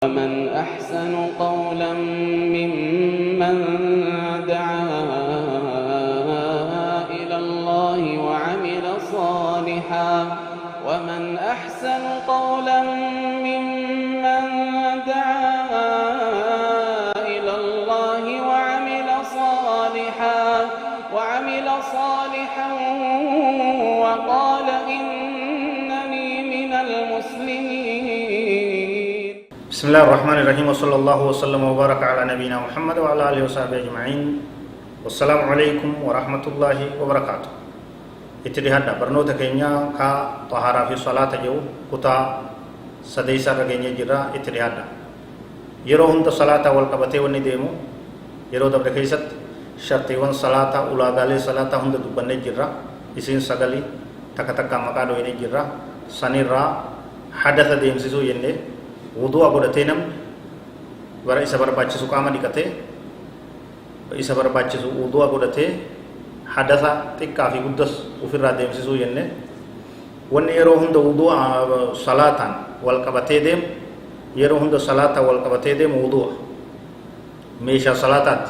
ومن أحسن قولا ممن دعا إلى الله وعمل صالحا ومن أحسن قولا ممن دعا إلى الله وعمل صالحا وقال إنني من المسلمين. بسم الله الرحمن الرحيم وصلى الله وسلم وبارك على نبينا محمد وعلى آله وصحبه أجمعين. والسلام عليكم ورحمة الله وبركاته. اتدهاد برنوتا كينيا كا طهارة في صلاة جو كتا سديسا رجيني جرا اتدهاد يرو هند صلاة والقبتي والنديمو يرو دبر كيست شرطي ون صلاة أولادالي صلاة هند دبني جرا اسين سغلي تكتكا مكادو يني جرا سنيرا حدث ديمسيسو يني wudu godhatee namni bara isa barbaachisu qaama dhiqatee isa barbaachisu wudu godhatee hadatha xiqqaa fi guddas ofirraa deemsisuu jenne wanni yeroo hunda wudu salaataan wal qabatee deemu yeroo hunda salaata wal qabatee deemu wudu meeshaa salaataatti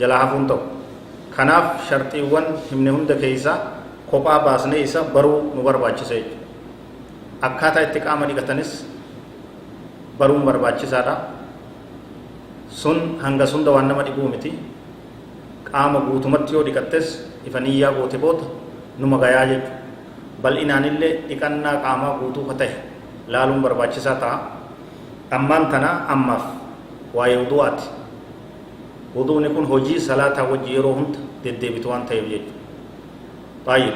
jalaa hafuun ta'u kanaaf sharxiiwwan himne hunda keessa kophaa baasnee isa baruu nu barbaachisa jechuudha akkaataa itti qaama dhiqatanis baruun barbaachisaadha sun hanga sunda waan nama dhibuu miti qaama guutumatti yoo dhiqattes ifa niyyaa goote booda numa gayaa jechuudha bal'inaanillee dhiqannaa qaamaa guutuu ka ta'e laaluun barbaachisaa ta'a ammaan tana ammaaf waa'ee wudu'aati wudu'ni kun hojii salaataa wajji yeroo hunda deddeebitu waan ta'eef jechuudha baay'ee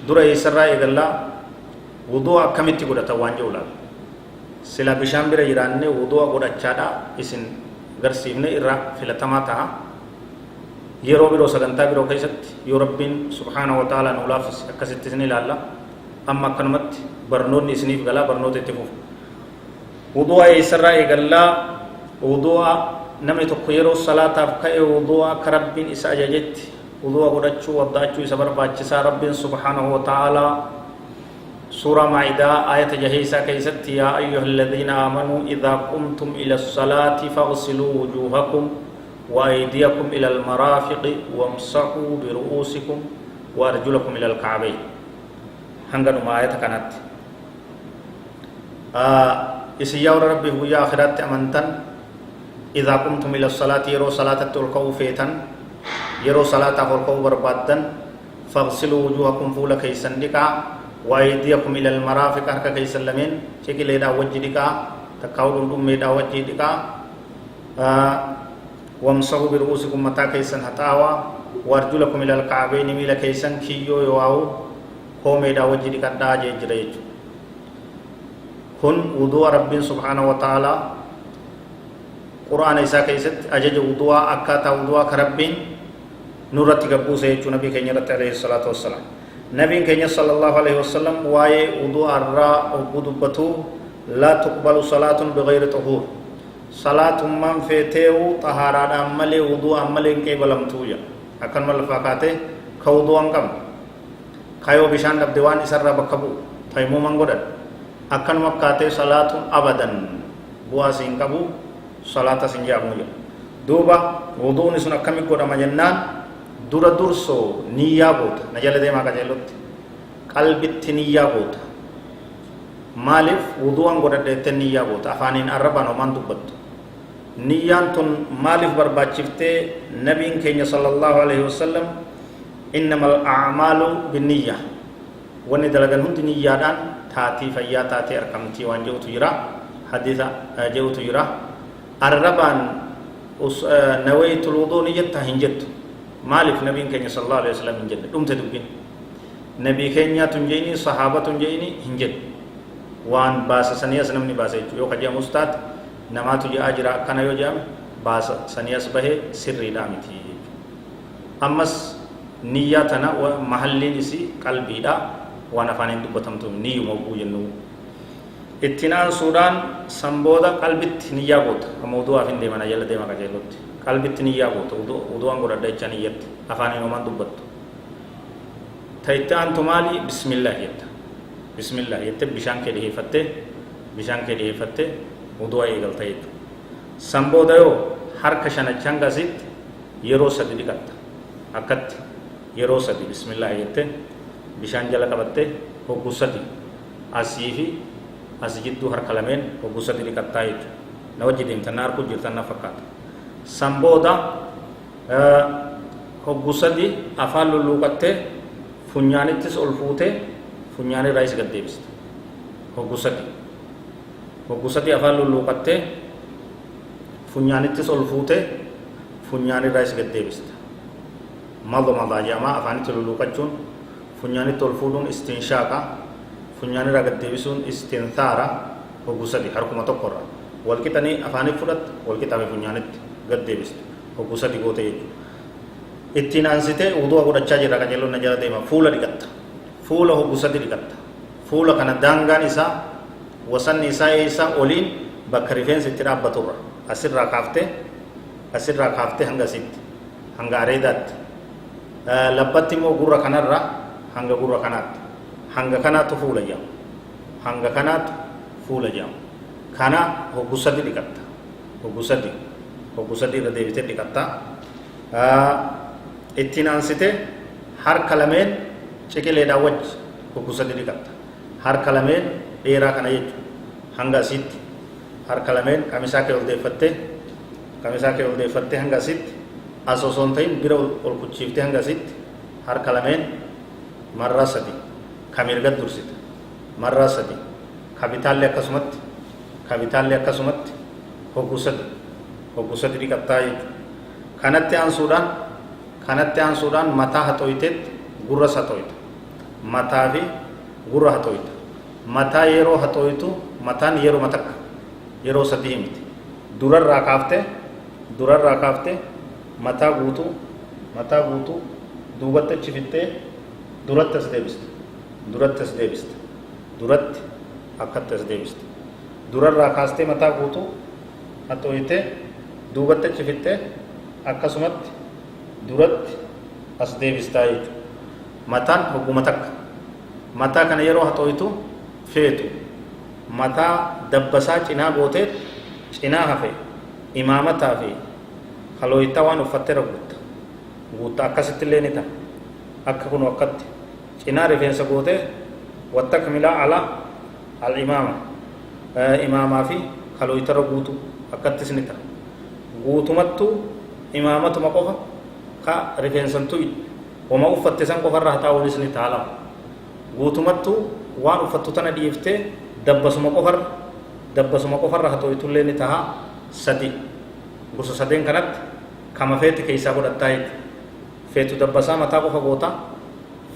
dura eessarraa eegallaa wudu'a akkamitti godhatan waan jedhu laala sila bishaan bira jiraanne wudu'a godhachaadha isin garsiifne irra filatamaa ta'a yeroo biroo sagantaa biroo keessatti yoo rabbiin subhaanahu wa ta'ala nu laafis akkasitti isin ilaalla amma akkanumatti barnoonni isiniif galaa barnoota itti fufu wudu'a eessarraa eegallaa wudu'a namni tokko yeroo salaataaf ka'e wudu'a akka rabbiin isa ajajetti wudu'a godhachuu waddaachuu isa barbaachisaa rabbiin subhaanahu wa ta'ala سورة مائدة آية جهيسة كيست يا أيها الذين آمنوا إذا قمتم إلى الصلاة فاغسلوا وجوهكم وأيديكم إلى المرافق وامسحوا برؤوسكم وأرجلكم إلى الكعبين هنغنو ما آية كانت إسيار ربي هو يا آخرات أمنتن إذا قمتم إلى الصلاة يرو صلاة تلقوا فيتن يرو صلاة تلقوا بربادن فاغسلوا وجوهكم فولا كيسن لكا وأيديكم إلى المرافق أركا كيسن لمن شكل إذا وجه لكا تقول لهم إذا وجه لكا وامسحوا برؤوسكم متى كيسن هتاوا وأرجلكم إلى الكعبين ميلا كيسن كيو يواو قوم إذا وجه لكا داجي جريج كن وضوء رب سبحانه وتعالى قرآن إساء كيست أجج وضوء أكاتا وضوء كربين نورتي قبو سيجو نبي كينيرت عليه الصلاة والسلام نبي كينيا صلى الله عليه وسلم واي وضوء الراء وبدبتو لا تقبل صلاة بغير طهور صلاة من فيتيو طهارة أمالي وضوء أمالي كيبلم تويا أكن ملفاقاته كوضوء أنكم كايو بشان دبدوان إسر بكبو تيمو منغودت أكن مكاته صلاة أبدا بواسين كبو صلاة سنجابو دوبا وضوء نسنا كمي قد مجنان dura durso niyyaa goota na jala deemaa qajeelotti qalbitti niyyaa goota maaliif wudu'an godhadheette niyyaa goota afaaniin arrabaan homaan dubbattu niyyaan tun maaliif barbaachiftee nabiin keenya sallallahu alaihi wasallam innamal a'maalu binniyya wanni dalagan hundi niyyaadhaan taatii fayyaa taatee argamtii waan jehutu jira hadiisa jehutu jira arrabaan nawaytul wudu'u niyyata hin jettu مالك نبي كenya صلى الله عليه وسلم هنجد دمت دبين نبي كenya تنجيني صحابة تنجيني هنجد وان باس سنيا سنمني باس يو خجا مستاد نما تجي أجرا كنا يو جام باس سنيا سبه سر رامتي أمس نياتنا ومحلين إسي قلبي دا وانا فانين دبتم توم نيو موجود ينو اتنان سودان سمبودا قلبت نيابوت موضوع فين ديمانا يلا ديما كجيلوت قلبت نيابوت ودوان غورا دايچان يت افاني نومان دبت تايتان تمالي بسم الله يت بسم الله يت بشان كده فتة wudu'a eegalta jechuudha. San booda yoo harka shanachaan gasitti yeroo sadi dhiqatta akkatti yeroo sadi bismillah jettee bishaan jala qabattee hogguu sadi asii fi as jidduu harka lameen hogguu sadi dhiqattaa jechuudha. Na wajji deemtan na harkuu jirtan na fakkaata. San booda hogguu sadi afaan lulluuqattee funyaanittis ol fuutee funyaanirraayis gad deebista. Hogguu sadi afaan lulluuqattee funyaanittis ol fuutee funyaanirraayis gad deebista. Madaa jedhama afaanitti lulluuqachuun, funyaanitti ol fuudhuun istinshaaqa, funyaanirraa gad deebisuun istinthaara. Hogguu sadi harkuma tokkorra wal qixanii afaanitti fudhatta wal qixame funyaanitti gad deebista. Hogguu sadi goote jechuudha. Ittiin aansitee wudu'a godhachaa jirra qajeelloon na jala deema. Fuula dhiqatta. Fuula hogguu sadi dhiqatta. Fuula kana daangaan isaa wasanni isaa eessaa oliin bakka rifeensi itti dhaabbaturra asirraa kaaftee hanga asitti hanga areedaatti labbatti immoo gurra kanarra hanga gurra kanaatti hanga kanaattu fuula jedhama. Hanga kanaattu fuula jedhama. Kana hogguu sadi dhiqatta. Hogguu sadi irra deebitee dhiqatta. Ittiin aansitee harka lameen ciqileedhaan wajji hogguu sadi dhiqatta. Harka lameen dheeraa kana jechuudha. Hanga asitti harka lameen qamisaa kee ol deeffattee hanga asitti as osoo hin ta'in bira ol kuchiiftee hanga asitti harka lameen marraa sadi ka mirgat dursita marraa sadi ka bitaallee akkasumatti hogguu sadi dhiqattaa jechuudha. Kanatti aansuudhaan mataa haxooyteetti gurras haxooyta. Mataa fi gurra haxooyta. Mataa yeroo haxooytu mataan yeroo matakka yeroo sadii himti. Durarraa kaaftee mataa guutuu duubatti achi fittee duratti as deebista. Duratti akkatti as deebista. Durarraa kaastee mataa guutuu haxooytee duubatti achi fittee akkasumatti duratti as deebistaa jechuudha. Mataan hogguma takka. Mataa kana yeroo haxooytu feetu mataa dabbasaa cinaa gootee cinaa hafe imaamataa fi halooyitaa waan uffattee guutta akkasitti illee ni ta'a. Akka kun akkatti cinaa rifeensa gootee wattakmilaa ala al imaamaa fi halooyitarra guutu akkattis ni ta'a. Guutumattuu imaamatuma qofa ka rifeensantu wama uffatte san qofarra haxaa'uunis ni ta'a lama. Guutumattuu waan uffattu tana dhiiftee dabbasuma qofarra haxooytullee ni ta'a. Sadi gosa sadeen kanatti kama feeti keessaa godhattaa jechuudha. Feetu dabbasaa mataa qofa goota,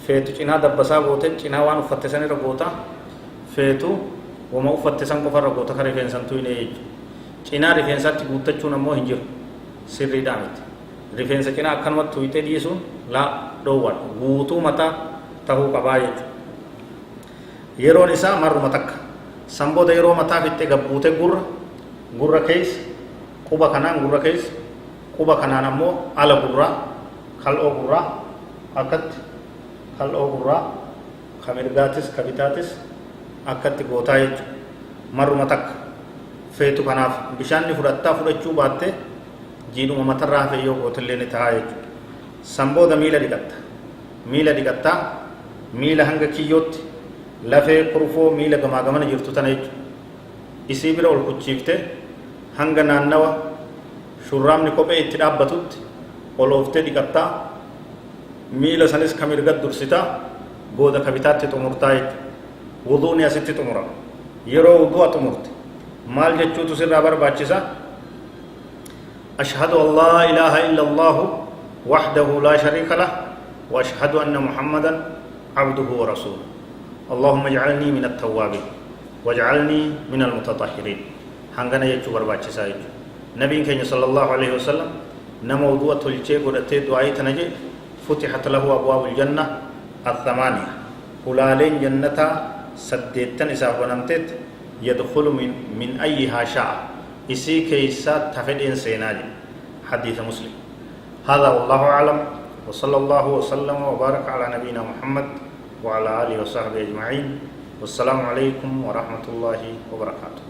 feetu cinaa dabbasaa goote cinaa waan uffatte sanirra goota, feetu wama uffatte san qofarra goota ka rifeensantu hin jechuudha. Cinaa rifeensaatti guuttachuun ammoo hin jiru sirriidhaa miti. Rifeensa cinaa akkanumatti tuuyitee dhiisuun dhoowwadha. Guutuu mataa tahuu qabaa jechuudha. Yeroon isaa marruma takka. San booda yeroo mataa fixxee gabbuutee gurra keessa quba kanaan ammoo ala gurraa kal'oo gurraa akkatti kal'oo gurraa ka mirgaatis ka bitaatis akkatti gootaa jechuudha. Marruma takka feetu kanaaf bishaanni fudhachuu baatte jiidhuma matarraa hafe yoo gootillee ni ta'a jechuudha. San booda miila dhiqattaa miila hanga kiyyootti lafee kurfoo miila gamaa gamana jirtu tana jechuudha. Isii bira ol kuchiiftee hanga naannawa shurraamni kophee itti dhaabbatutti ol ooftee dhiqattaa. Miila sanis ka mirgat dursitaa booda ka bitaatti xumurtaa jechuudha. Wuduuni asitti xumurama. Yeroo wudu'a xumurte maal jechuutu sirraa barbaachisa? أشهد أن لا إله إلا الله وحده لا شريك له وأشهد أن محمدا عبده ورسوله اللهم اجعلني من التوابين واجعلني من المتطهرين. هنغنا يجو برباچي سايج نبي كان صلى الله عليه وسلم نموضوع تلچه غدته دعاي تنجي فتحت له ابواب الجنه الثمانيه قلالين جنتا سديتن اسافنمتت يدخل من ايها شاء إسي كيسا تفدين سيناجي حديث مسلم. هذا والله أعلم وصلى الله وسلم وبارك على نبينا محمد وعلى آله وصحبه أجمعين والسلام عليكم ورحمة الله وبركاته.